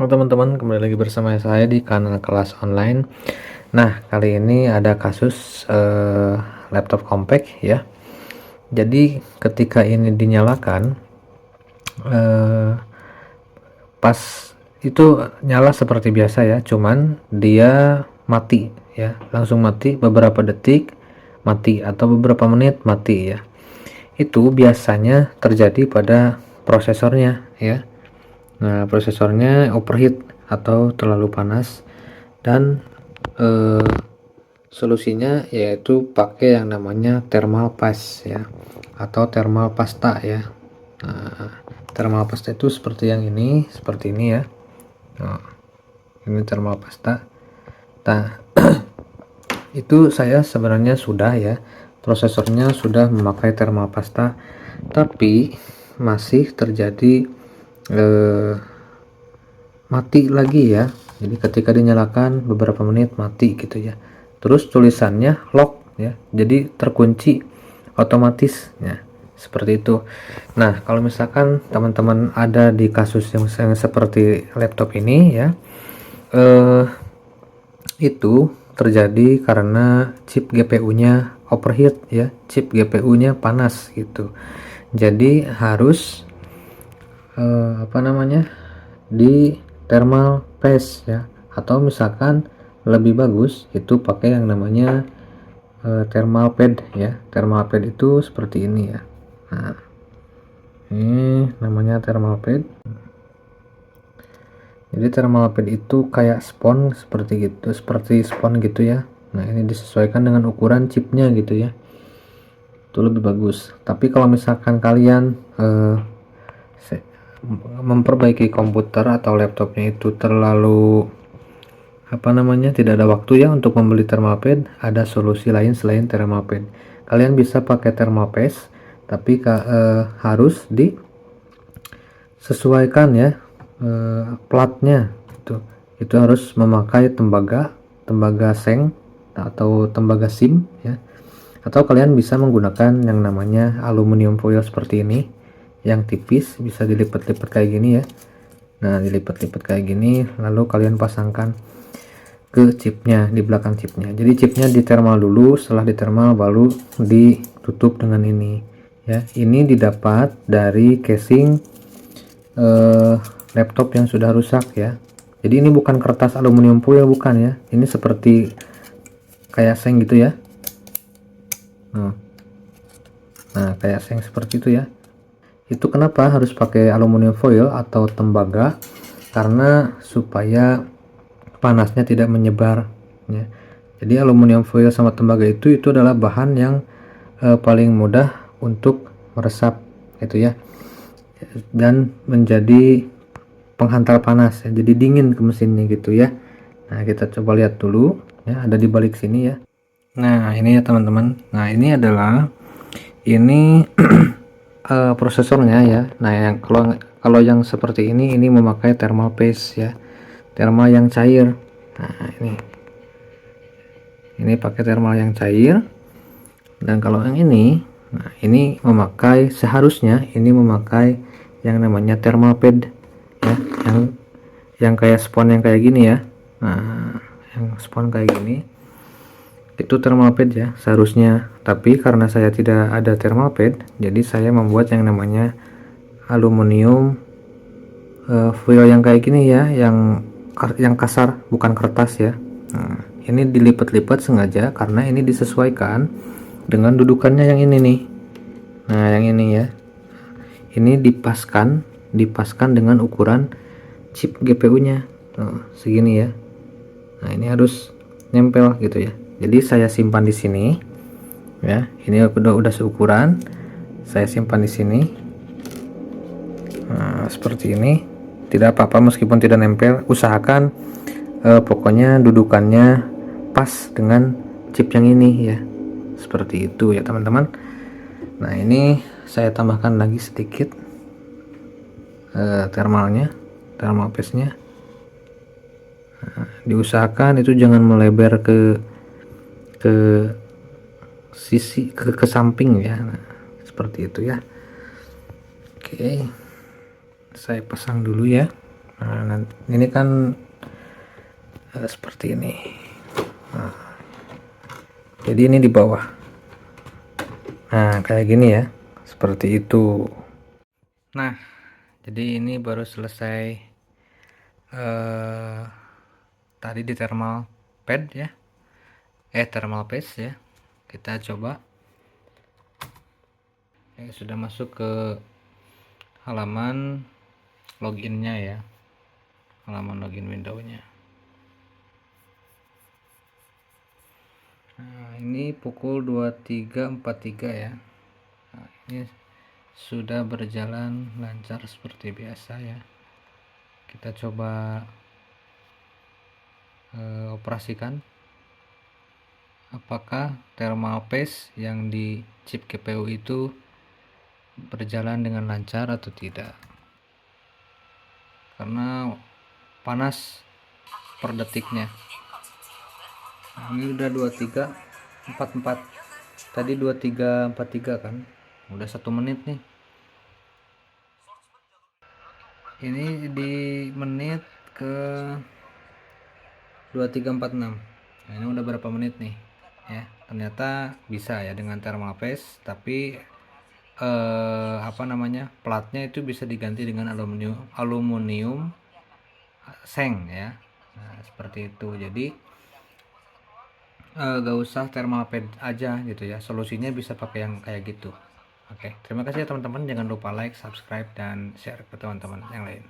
Halo teman-teman, kembali lagi bersama saya di kanal kelas online. Nah, kali ini ada kasus laptop compact ya. Jadi ketika ini dinyalakan, eh, pas itu nyala seperti biasa ya, cuman dia mati ya, langsung mati beberapa detik mati atau beberapa menit mati ya. Itu biasanya terjadi pada prosesornya ya. Nah, prosesornya overheat atau terlalu panas, dan eh, solusinya yaitu pakai yang namanya thermal paste ya, atau thermal pasta ya. Nah, thermal pasta itu seperti yang ini, seperti ini ya. Nah, ini thermal pasta. Nah, itu saya sebenarnya sudah ya, prosesornya sudah memakai thermal pasta, tapi masih terjadi eh, mati lagi ya. Jadi ketika dinyalakan beberapa menit mati gitu ya, terus tulisannya lock ya, jadi terkunci otomatis ya, seperti itu. Nah, kalau misalkan teman-teman ada di kasus yang seperti laptop ini ya, eh, itu terjadi karena chip GPU-nya overheat ya, chip GPU-nya panas gitu. Jadi harus apa namanya, di thermal paste ya, atau misalkan lebih bagus itu pakai yang namanya thermal pad ya. Thermal pad itu seperti ini ya. Nah, ini namanya thermal pad. Jadi thermal pad itu kayak spons seperti gitu, seperti spons gitu ya. Nah, ini disesuaikan dengan ukuran chipnya gitu ya, itu lebih bagus. Tapi kalau misalkan kalian memperbaiki komputer atau laptopnya itu terlalu tidak ada waktu ya untuk membeli thermal pad, ada solusi lain selain thermal pad. Kalian bisa pakai thermal paste, tapi harus disesuaikan ya, platnya itu harus memakai tembaga seng atau tembaga sim ya, atau kalian bisa menggunakan yang namanya aluminium foil seperti ini yang tipis, bisa dilipat-lipat kayak gini ya. Nah, dilipat-lipat kayak gini, lalu kalian pasangkan ke chipnya, di belakang chipnya. Jadi chipnya di thermal dulu, setelah di thermal baru ditutup dengan ini ya. Ini didapat dari casing laptop yang sudah rusak ya. Jadi ini bukan kertas aluminium foil, bukan ya, ini seperti kayak seng gitu ya. Nah, kayak seng seperti itu ya. Itu kenapa harus pakai aluminium foil atau tembaga, karena supaya panasnya tidak menyebar ya. Jadi aluminium foil sama tembaga itu adalah bahan yang paling mudah untuk meresap itu ya, dan menjadi penghantar panas ya, jadi dingin ke mesinnya gitu ya. Nah, kita coba lihat dulu ya, ada di balik sini ya. Nah, ini ya teman-teman, nah ini adalah ini prosesornya ya. Nah, yang kalau yang seperti ini memakai thermal paste ya, thermal yang cair. Nah, ini pakai thermal yang cair. Dan kalau yang ini, nah ini seharusnya ini memakai yang namanya thermal pad ya, yang kayak spons yang kayak gini ya. Nah, yang spons kayak gini itu thermal pad ya seharusnya, tapi karena saya tidak ada thermal pad, jadi saya membuat yang namanya aluminium foil yang kayak gini ya, yang kasar, bukan kertas ya. Nah, ini dilipat-lipat sengaja karena ini disesuaikan dengan dudukannya yang ini nih. Nah, yang ini ya, ini dipaskan dengan ukuran chip GPU-nya segini ya. Nah, ini harus nempel gitu ya. Jadi saya simpan di sini ya. Ini udah seukuran, saya simpan di sini. Nah, seperti ini. Tidak apa-apa meskipun tidak nempel, usahakan pokoknya dudukannya pas dengan chip yang ini ya, seperti itu ya teman-teman. Nah, ini saya tambahkan lagi sedikit thermal paste nya. Nah, diusahakan itu jangan melebar ke sisi, ke samping ya. Nah, seperti itu ya. Oke, saya pasang dulu ya. Nah, ini kan seperti ini. Nah, jadi ini di bawah. Nah, kayak gini ya, seperti itu. Nah, jadi ini baru selesai tadi di thermal pad ya, thermal paste ya. Kita coba. Sudah masuk ke halaman loginnya ya, halaman login windownya. Nah, ini pukul 23.43 ya. Nah, ini sudah berjalan lancar seperti biasa ya. Kita coba operasikan apakah thermal paste yang di chip GPU itu berjalan dengan lancar atau tidak, karena panas per detiknya. Nah, ini udah 23.44, tadi 23.43 kan, udah 1 menit nih. Ini di menit ke 23.46. Nah, ini udah berapa menit nih ya. Ternyata bisa ya dengan thermal paste, tapi apa namanya, platnya itu bisa diganti dengan aluminium seng ya. Nah, seperti itu. Jadi gak usah thermal pad aja gitu ya, solusinya bisa pakai yang kayak gitu. Oke, terima kasih ya teman-teman, jangan lupa like, subscribe, dan share ke teman-teman yang lain.